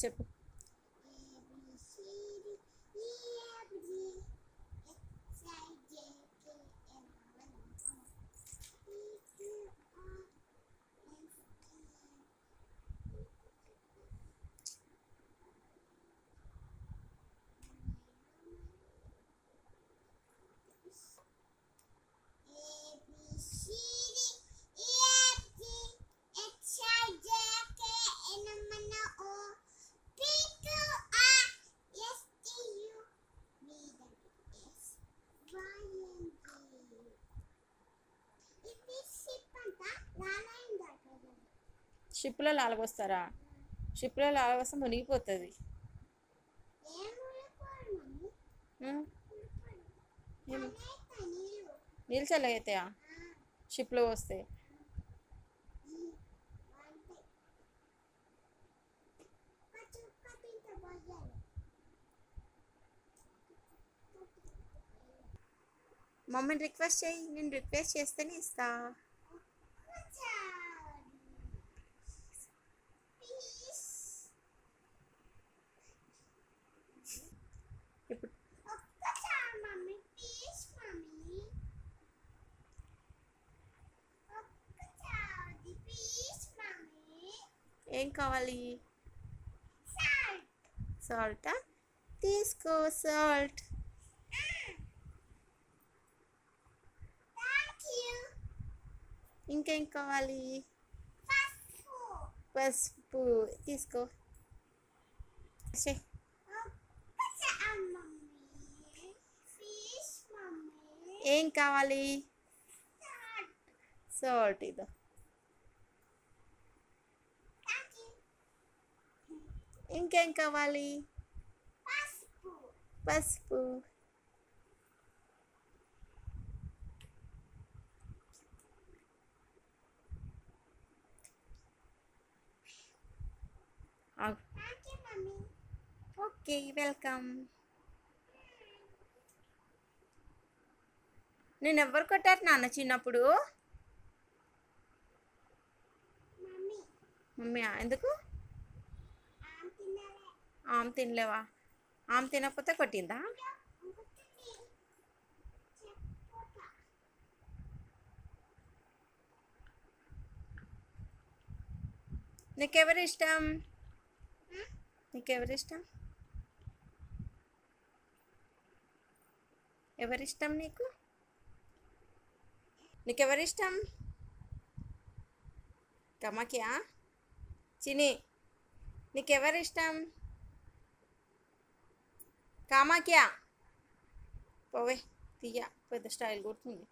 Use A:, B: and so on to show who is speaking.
A: చెప్పు. షిప్లో లాలగొస్తారా? షిప్లో లాలగొస్తే మునిగిపోతుంది. నీళ్ళు చల్లగైతాయా షిప్లో వస్తే? మమ్మీని రిక్వెస్ట్ చేయి, నేను రిక్వెస్ట్ చేస్తేనే ఇస్తా. ఇప్పుడు ఏం కావాలి? సాల్టా? తీసుకో సాల్ట్. ఇంకేం కావాలి? పసుపు తీసుకో. ఏం కావాలి? సాల్ట్ ఇదో. ఇంకేం కావాలి? పసుపు. Okay, welcome. నేను ఎవరు కొట్టారు నాన్న చిన్నప్పుడు? మమ్మీ. ఎందుకు? ఆమె తినలేవా? ఆమె తినకపోతే కొట్టిందా? నీకెవరు ఇష్టం? నీకెవరిష్టం? ఎవరిష్టం నీకు? నీకెవరిష్టం? కమకియా? చిని, నీకెవరిష్టం? కామాఖ్య పోవే తీయ, పెద్ద స్టైల్ కొడుతుంది.